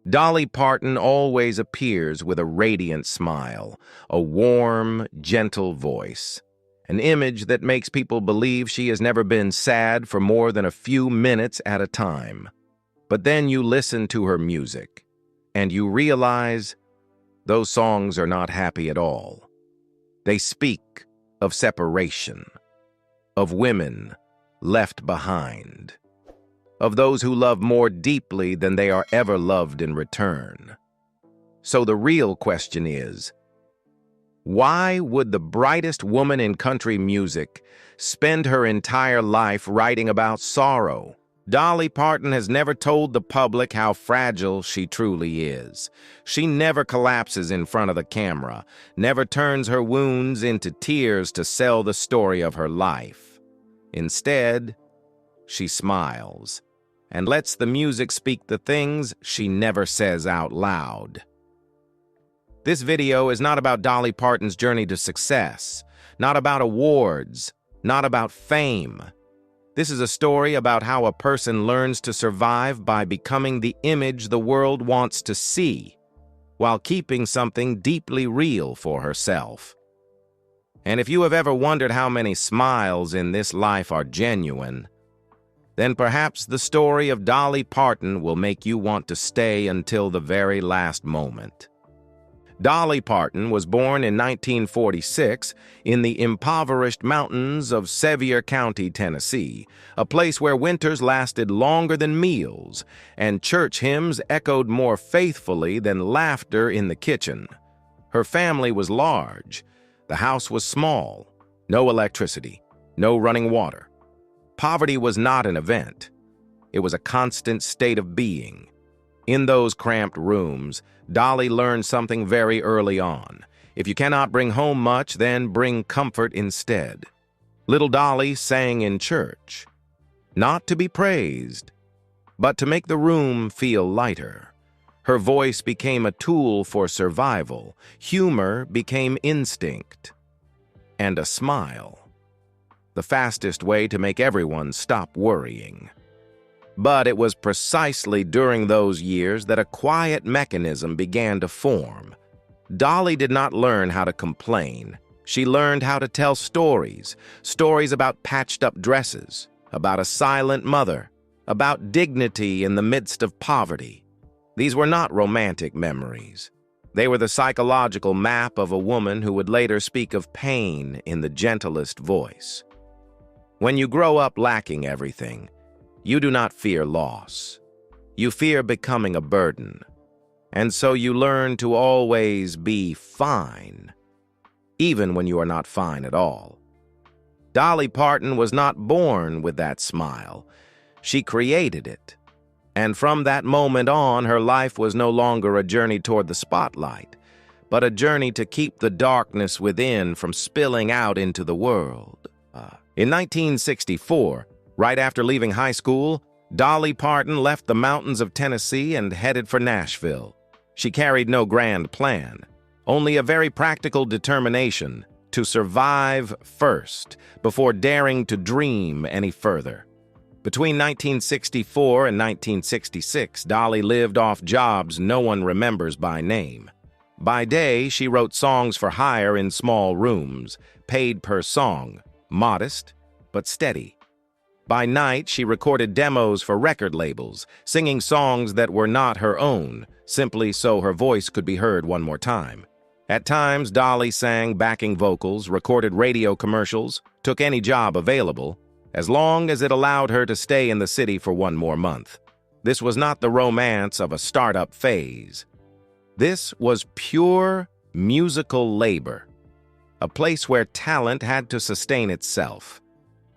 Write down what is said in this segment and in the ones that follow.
Dolly Parton always appears with a radiant smile, a warm, gentle voice, an image that makes people believe she has never been sad for more than a few minutes at a time. But then you listen to her music, and you realize those songs are not happy at all. They speak of separation, of women left behind, of those who love more deeply than they are ever loved in return. So the real question is, why would the brightest woman in country music spend her entire life writing about sorrow? Dolly Parton has never told the public how fragile she truly is. She never collapses in front of the camera, never turns her wounds into tears to sell the story of her life. Instead, she smiles and lets the music speak the things she never says out loud. This video is not about Dolly Parton's journey to success, not about awards, not about fame. This is a story about how a person learns to survive by becoming the image the world wants to see, while keeping something deeply real for herself. And if you have ever wondered how many smiles in this life are genuine, then perhaps the story of Dolly Parton will make you want to stay until the very last moment. Dolly Parton was born in 1946 in the impoverished mountains of Sevier County, Tennessee, a place where winters lasted longer than meals and church hymns echoed more faithfully than laughter in the kitchen. Her family was large. The house was small. No electricity, no running water. Poverty was not an event. It was a constant state of being. In those cramped rooms, Dolly learned something very early on. If you cannot bring home much, then bring comfort instead. Little Dolly sang in church, not to be praised, but to make the room feel lighter. Her voice became a tool for survival. Humor became instinct. And a smile, the fastest way to make everyone stop worrying. But it was precisely during those years that a quiet mechanism began to form. Dolly did not learn how to complain. She learned how to tell stories, stories about patched-up dresses, about a silent mother, about dignity in the midst of poverty. These were not romantic memories. They were the psychological map of a woman who would later speak of pain in the gentlest voice. When you grow up lacking everything, you do not fear loss. You fear becoming a burden. And so you learn to always be fine, even when you are not fine at all. Dolly Parton was not born with that smile. She created it. And from that moment on, her life was no longer a journey toward the spotlight, but a journey to keep the darkness within from spilling out into the world. In 1964, right after leaving high school, Dolly Parton left the mountains of Tennessee and headed for Nashville. She carried no grand plan, only a very practical determination to survive first before daring to dream any further. Between 1964 and 1966, Dolly lived off jobs no one remembers by name. By day, she wrote songs for hire in small rooms, paid per song, modest but steady. By night, she recorded demos for record labels, singing songs that were not her own, simply so her voice could be heard one more time. At times, Dolly sang backing vocals, recorded radio commercials, took any job available, as long as it allowed her to stay in the city for one more month. This was not the romance of a startup phase. This was pure musical labor, a place where talent had to sustain itself.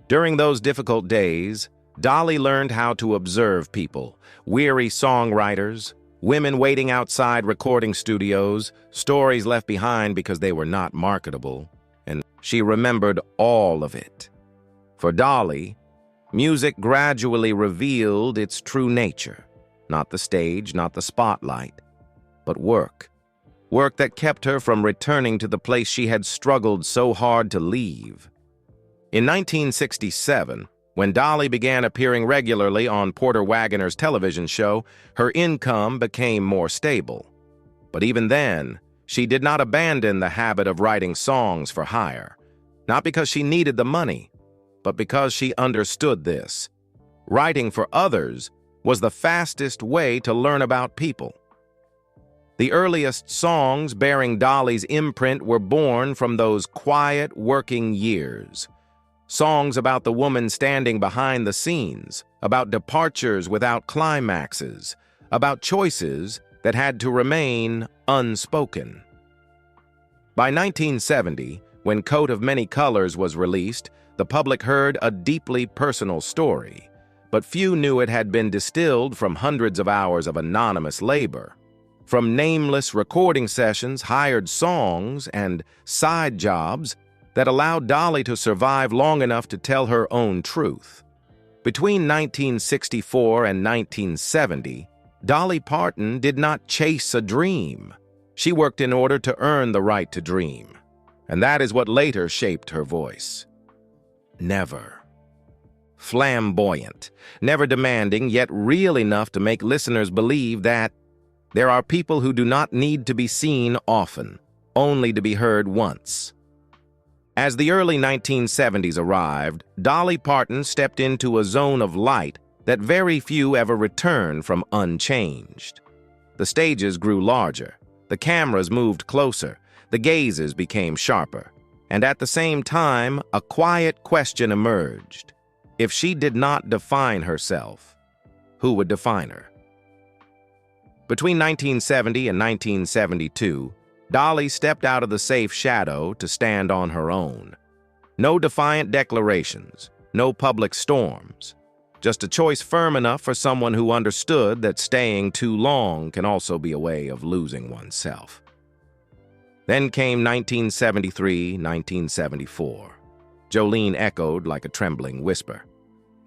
During those difficult days, Dolly learned how to observe people, weary songwriters, women waiting outside recording studios, stories left behind because they were not marketable, and she remembered all of it. For Dolly, music gradually revealed its true nature, not the stage, not the spotlight, but work. Work that kept her from returning to the place she had struggled so hard to leave. In 1967, When Dolly began appearing regularly on Porter Wagoner's television show, her income became more stable. But even then, she did not abandon the habit of writing songs for hire. Not because she needed the money, but because she understood this. Writing for others was the fastest way to learn about people. The earliest songs bearing Dolly's imprint were born from those quiet working years. Songs about the woman standing behind the scenes, about departures without climaxes, about choices that had to remain unspoken. By 1970, when Coat of Many Colors was released, the public heard a deeply personal story, but few knew it had been distilled from hundreds of hours of anonymous labor. From nameless recording sessions, hired songs, and side jobs that allowed Dolly to survive long enough to tell her own truth. Between 1964 and 1970, Dolly Parton did not chase a dream. She worked in order to earn the right to dream, and that is what later shaped her voice. Never. Flamboyant, never demanding, yet real enough to make listeners believe that there are people who do not need to be seen often, only to be heard once. As the early 1970s arrived, Dolly Parton stepped into a zone of light that very few ever returned from unchanged. The stages grew larger, the cameras moved closer, the gazes became sharper, and at the same time, a quiet question emerged. If she did not define herself, who would define her? Between 1970 and 1972, Dolly stepped out of the safe shadow to stand on her own. No defiant declarations, no public storms, just a choice firm enough for someone who understood that staying too long can also be a way of losing oneself. Then came 1973, 1974. Jolene echoed like a trembling whisper.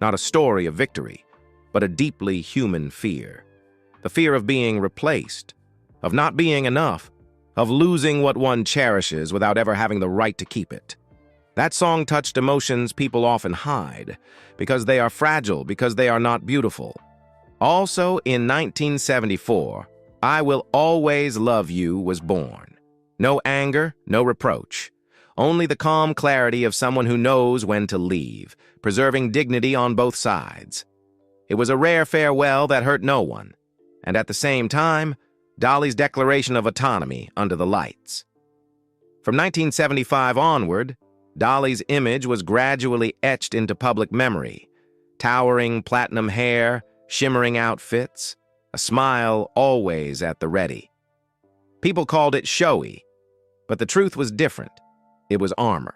Not a story of victory, but a deeply human fear. The fear of being replaced, of not being enough, of losing what one cherishes without ever having the right to keep it. That song touched emotions people often hide, because they are fragile, because they are not beautiful. Also, in 1974, I Will Always Love You was born. No anger, no reproach. Only the calm clarity of someone who knows when to leave, preserving dignity on both sides. It was a rare farewell that hurt no one, and at the same time, Dolly's declaration of autonomy under the lights. From 1975 onward, Dolly's image was gradually etched into public memory. Towering platinum hair, shimmering outfits, a smile always at the ready. People called it showy, but the truth was different. It was armor.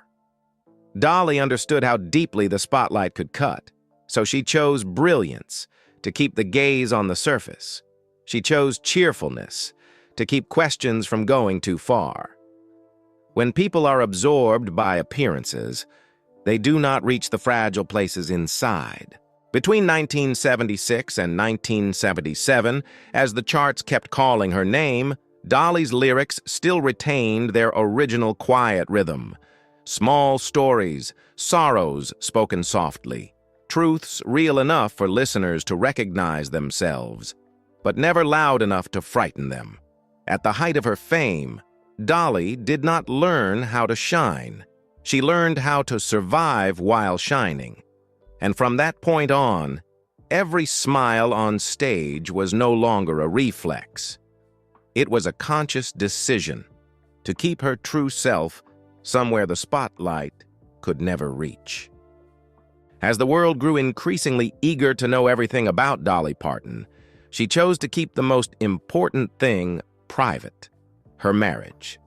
Dolly understood how deeply the spotlight could cut, so she chose brilliance to keep the gaze on the surface. She chose cheerfulness to keep questions from going too far. When people are absorbed by appearances, they do not reach the fragile places inside. Between 1976 and 1977, as the charts kept calling her name, Dolly's lyrics still retained their original quiet rhythm. Small stories, sorrows spoken softly, truths real enough for listeners to recognize themselves, but never loud enough to frighten them. At the height of her fame, Dolly did not learn how to shine. She learned how to survive while shining. And from that point on, every smile on stage was no longer a reflex. It was a conscious decision to keep her true self somewhere the spotlight could never reach. As the world grew increasingly eager to know everything about Dolly Parton, she chose to keep the most important thing private, her marriage.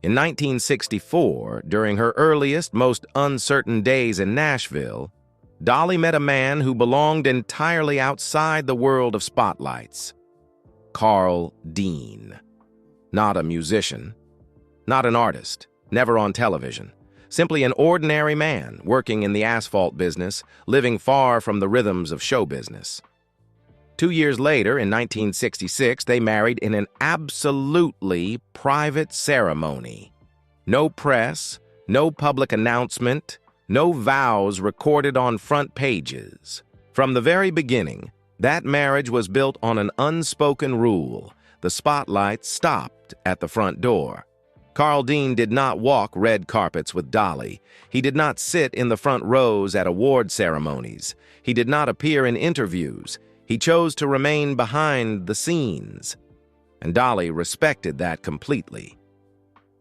In 1964, during her earliest, most uncertain days in Nashville, Dolly met a man who belonged entirely outside the world of spotlights. Carl Dean. Not a musician, not an artist, never on television. Simply an ordinary man working in the asphalt business, living far from the rhythms of show business. 2 years later, in 1966, they married in an absolutely private ceremony. No press, no public announcement, no vows recorded on front pages. From the very beginning, that marriage was built on an unspoken rule. The spotlight stopped at the front door. Carl Dean did not walk red carpets with Dolly. He did not sit in the front rows at award ceremonies. He did not appear in interviews. He chose to remain behind the scenes. And Dolly respected that completely.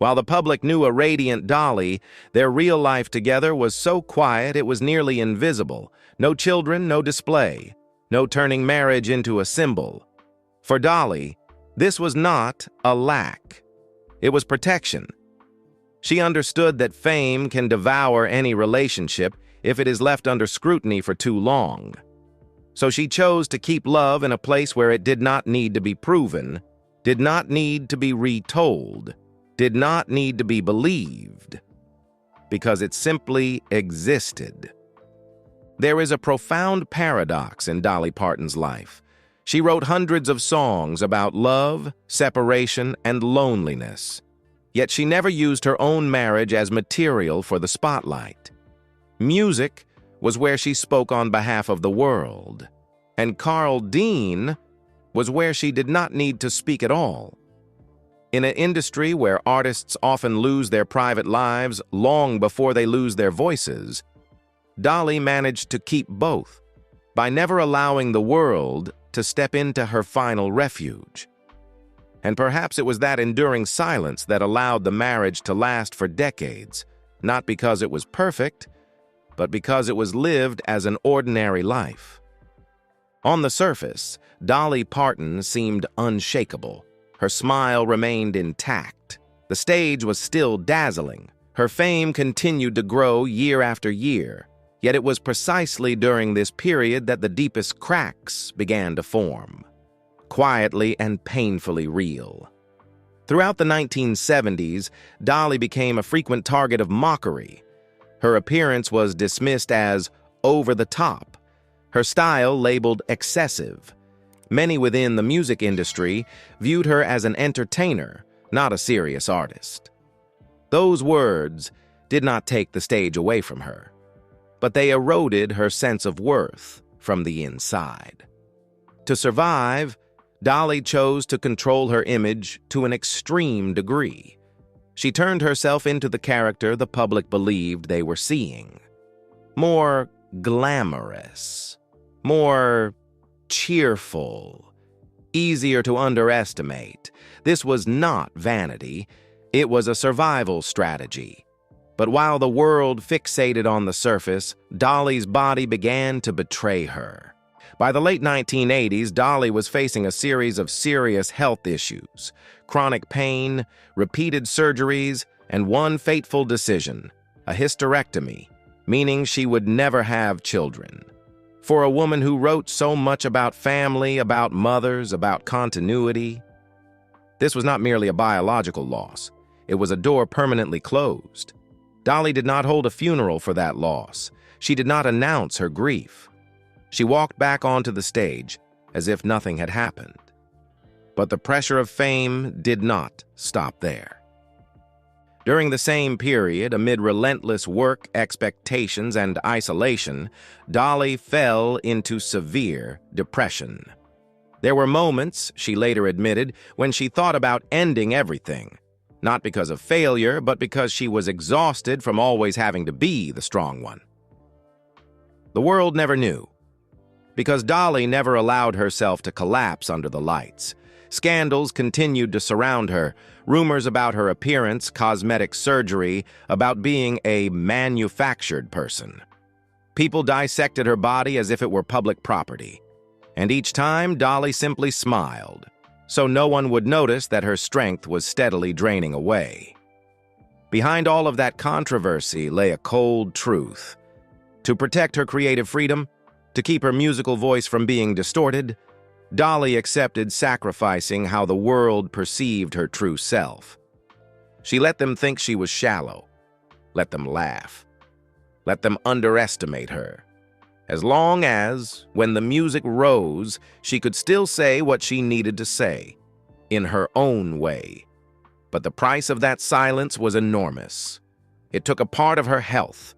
While the public knew a radiant Dolly, their real life together was so quiet it was nearly invisible. No children, no display. No turning marriage into a symbol. For Dolly, this was not a lack. It was protection. She understood that fame can devour any relationship if it is left under scrutiny for too long. So she chose to keep love in a place where it did not need to be proven, did not need to be retold, did not need to be believed, because it simply existed. There is a profound paradox in Dolly Parton's life. She wrote hundreds of songs about love, separation, and loneliness. Yet she never used her own marriage as material for the spotlight. Music was where she spoke on behalf of the world. And Carl Dean was where she did not need to speak at all. In an industry where artists often lose their private lives long before they lose their voices, Dolly managed to keep both by never allowing the world to step into her final refuge. And perhaps it was that enduring silence that allowed the marriage to last for decades, not because it was perfect, but because it was lived as an ordinary life. On the surface, Dolly Parton seemed unshakable. Her smile remained intact. The stage was still dazzling. Her fame continued to grow year after year. Yet it was precisely during this period that the deepest cracks began to form, quietly and painfully real. Throughout the 1970s, Dolly became a frequent target of mockery. Her appearance was dismissed as over the top, her style labeled excessive. Many within the music industry viewed her as an entertainer, not a serious artist. Those words did not take the stage away from her, but they eroded her sense of worth from the inside. To survive, Dolly chose to control her image to an extreme degree. She turned herself into the character the public believed they were seeing. More glamorous, more cheerful, easier to underestimate. This was not vanity, it was a survival strategy. But while the world fixated on the surface, Dolly's body began to betray her. By the late 1980s, Dolly was facing a series of serious health issues, chronic pain, repeated surgeries, and one fateful decision, a hysterectomy, meaning she would never have children. For a woman who wrote so much about family, about mothers, about continuity, this was not merely a biological loss. It was a door permanently closed. Dolly did not hold a funeral for that loss. She did not announce her grief. She walked back onto the stage as if nothing had happened. But the pressure of fame did not stop there. During the same period, amid relentless work, expectations, and isolation, Dolly fell into severe depression. There were moments, she later admitted, when she thought about ending everything. Not because of failure, but because she was exhausted from always having to be the strong one. The world never knew, because Dolly never allowed herself to collapse under the lights. Scandals continued to surround her, rumors about her appearance, cosmetic surgery, about being a manufactured person. People dissected her body as if it were public property, and each time Dolly simply smiled, so no one would notice that her strength was steadily draining away. Behind all of that controversy lay a cold truth. To protect her creative freedom, to keep her musical voice from being distorted, Dolly accepted sacrificing how the world perceived her true self. She let them think she was shallow, let them laugh, let them underestimate her. As long as, when the music rose, she could still say what she needed to say, in her own way. But the price of that silence was enormous. It took a part of her health,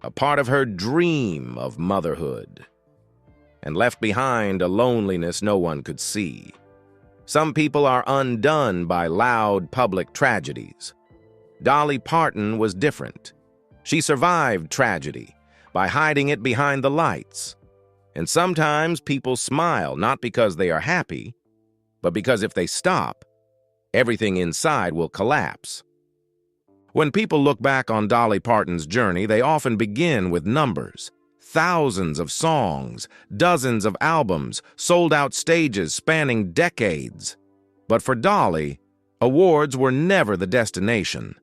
a part of her dream of motherhood, and left behind a loneliness no one could see. Some people are undone by loud public tragedies. Dolly Parton was different. She survived tragedy by hiding it behind the lights. And sometimes people smile not because they are happy, but because if they stop, everything inside will collapse. When people look back on Dolly Parton's journey, they often begin with numbers. Thousands of songs, dozens of albums, sold-out stages spanning decades. But for Dolly, awards were never the destination.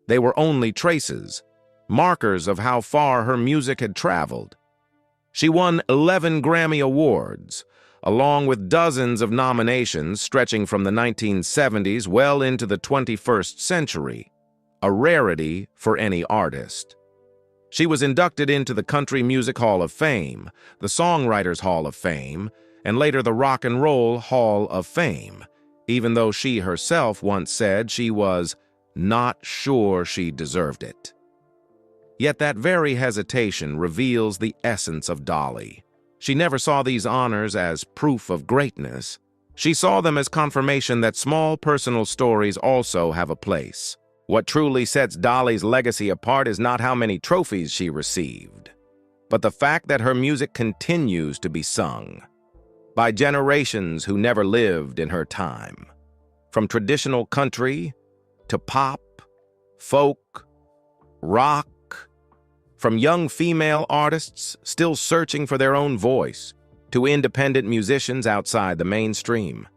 They were only traces, markers of how far her music had traveled. She won 11 Grammy Awards, along with dozens of nominations stretching from the 1970s well into the 21st century, a rarity for any artist. She was inducted into the Country Music Hall of Fame, the Songwriters Hall of Fame, and later the Rock and Roll Hall of Fame, even though she herself once said she was not sure she deserved it. Yet that very hesitation reveals the essence of Dolly. She never saw these honors as proof of greatness. She saw them as confirmation that small personal stories also have a place. What truly sets Dolly's legacy apart is not how many trophies she received, but the fact that her music continues to be sung by generations who never lived in her time. From traditional country to pop, folk, rock, from young female artists still searching for their own voice to independent musicians outside the mainstream.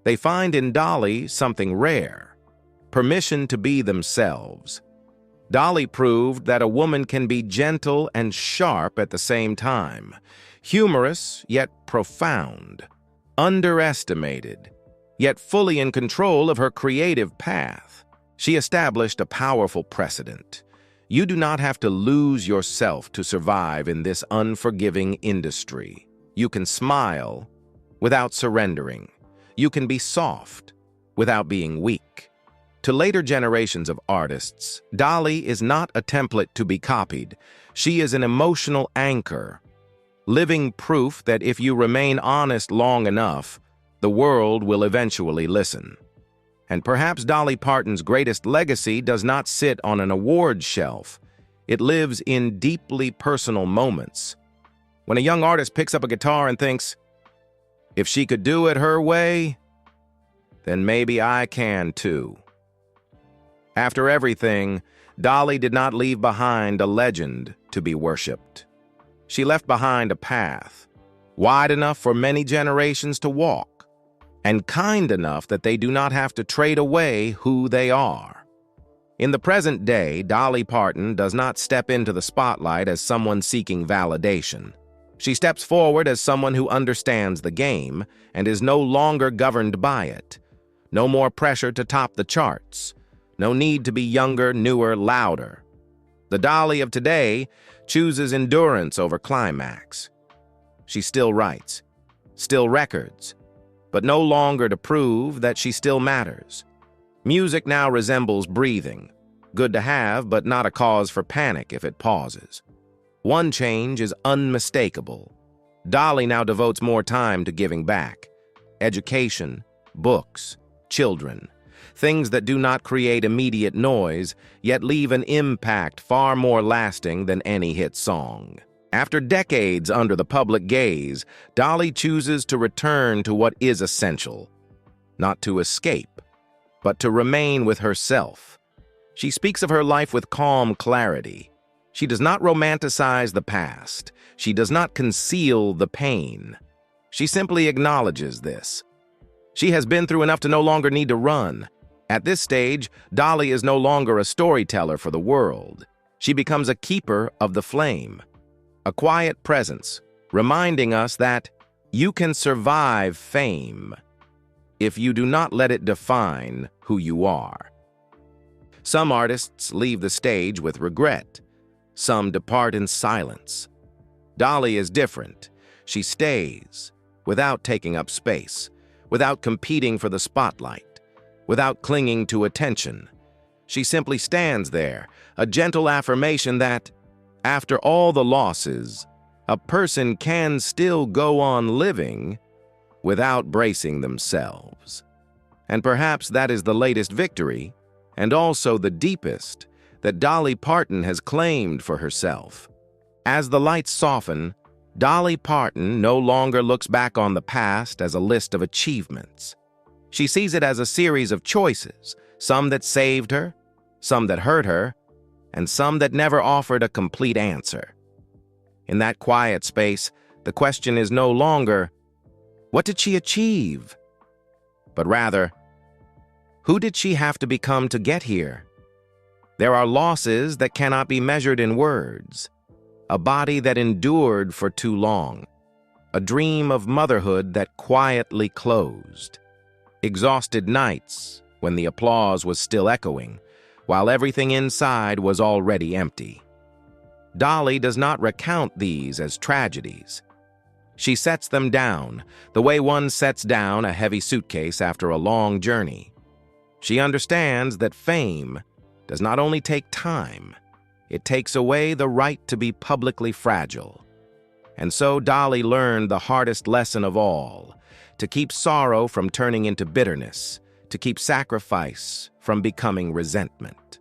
They find in Dolly something rare, permission to be themselves. Dolly proved that a woman can be gentle and sharp at the same time, humorous yet profound, underestimated, yet fully in control of her creative path. She established a powerful precedent. You do not have to lose yourself to survive in this unforgiving industry. You can smile without surrendering. You can be soft without being weak. To later generations of artists, Dolly is not a template to be copied. She is an emotional anchor, living proof that if you remain honest long enough, the world will eventually listen. And perhaps Dolly Parton's greatest legacy does not sit on an award shelf. It lives in deeply personal moments. When a young artist picks up a guitar and thinks, if she could do it her way, then maybe I can too. After everything, Dolly did not leave behind a legend to be worshipped. She left behind a path, wide enough for many generations to walk, and kind enough that they do not have to trade away who they are. In the present day, Dolly Parton does not step into the spotlight as someone seeking validation. She steps forward as someone who understands the game and is no longer governed by it. No more pressure to top the charts. No need to be younger, newer, louder. The Dolly of today chooses endurance over climax. She still writes, still records, but no longer to prove that she still matters. Music now resembles breathing, good to have, but not a cause for panic if it pauses. One change is unmistakable. Dolly now devotes more time to giving back. Education, books, children, things that do not create immediate noise, yet leave an impact far more lasting than any hit song. After decades under the public gaze, Dolly chooses to return to what is essential, not to escape, but to remain with herself. She speaks of her life with calm clarity. She does not romanticize the past. She does not conceal the pain. She simply acknowledges this. She has been through enough to no longer need to run. At this stage, Dolly is no longer a storyteller for the world. She becomes a keeper of the flame. A quiet presence, reminding us that you can survive fame if you do not let it define who you are. Some artists leave the stage with regret. Some depart in silence. Dolly is different. She stays, without taking up space, without competing for the spotlight, without clinging to attention. She simply stands there, a gentle affirmation that After all the losses, a person can still go on living without bracing themselves. And perhaps that is the latest victory, and also the deepest, that Dolly Parton has claimed for herself. As the lights soften, Dolly Parton no longer looks back on the past as a list of achievements. She sees it as a series of choices, some that saved her, some that hurt her, and some that never offered a complete answer. In that quiet space, the question is no longer, what did she achieve? But rather, who did she have to become to get here? There are losses that cannot be measured in words, a body that endured for too long, a dream of motherhood that quietly closed, exhausted nights when the applause was still echoing, while everything inside was already empty. Dolly does not recount these as tragedies. She sets them down, the way one sets down a heavy suitcase after a long journey. She understands that fame does not only take time, it takes away the right to be publicly fragile. And so Dolly learned the hardest lesson of all, to keep sorrow from turning into bitterness, to keep sacrifice from becoming resentment.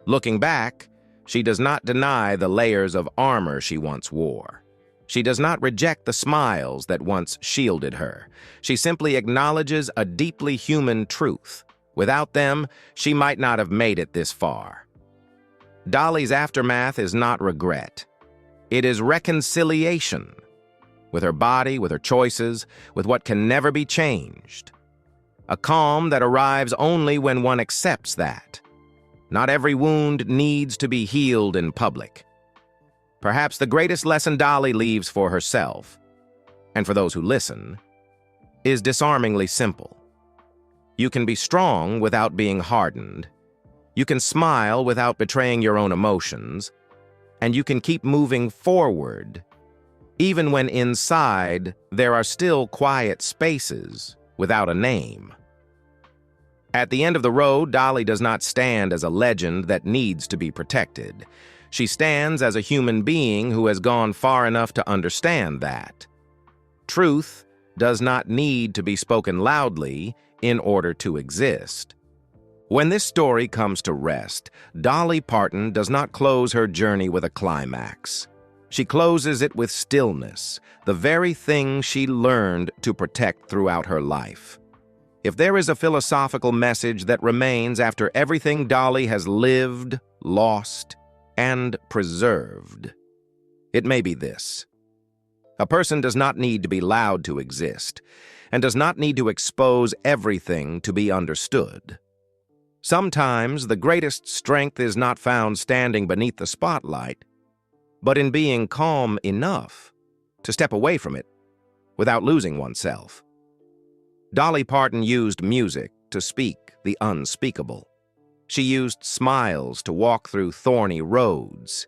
Looking back, she does not deny the layers of armor she once wore. She does not reject the smiles that once shielded her. She simply acknowledges a deeply human truth. Without them, she might not have made it this far. Dolly's aftermath is not regret. It is reconciliation with her body, with her choices, with what can never be changed. A calm that arrives only when one accepts that. Not every wound needs to be healed in public. Perhaps the greatest lesson Dolly leaves for herself, and for those who listen, is disarmingly simple. You can be strong without being hardened. You can smile without betraying your own emotions. And you can keep moving forward, even when inside there are still quiet spaces without a name. At the end of the road, Dolly does not stand as a legend that needs to be protected. She stands as a human being who has gone far enough to understand that truth does not need to be spoken loudly in order to exist. When this story comes to rest, Dolly Parton does not close her journey with a climax. She closes it with stillness, the very thing she learned to protect throughout her life. If there is a philosophical message that remains after everything Dolly has lived, lost, and preserved, it may be this. A person does not need to be loud to exist, and does not need to expose everything to be understood. Sometimes the greatest strength is not found standing beneath the spotlight, but in being calm enough to step away from it without losing oneself. Dolly Parton used music to speak the unspeakable. She used smiles to walk through thorny roads,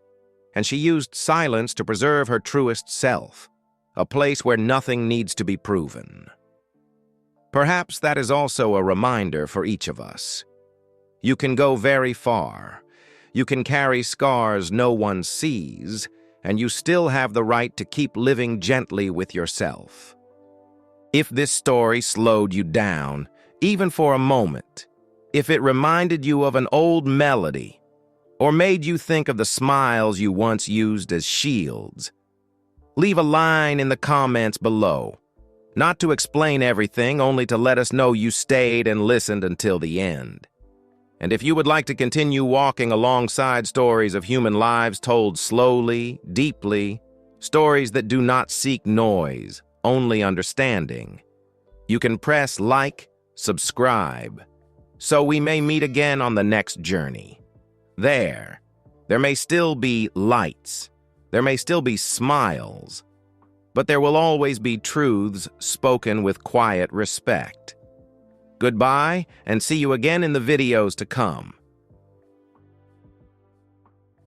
and she used silence to preserve her truest self, a place where nothing needs to be proven. Perhaps that is also a reminder for each of us. You can go very far. You can carry scars no one sees, and you still have the right to keep living gently with yourself. If this story slowed you down, even for a moment, if it reminded you of an old melody, or made you think of the smiles you once used as shields, leave a line in the comments below. Not to explain everything, only to let us know you stayed and listened until the end. And if you would like to continue walking alongside stories of human lives told slowly, deeply, stories that do not seek noise, only understanding, you can press like, subscribe, so we may meet again on the next journey. There may still be lights, there may still be smiles, but there will always be truths spoken with quiet respect. Goodbye, and see you again in the videos to come.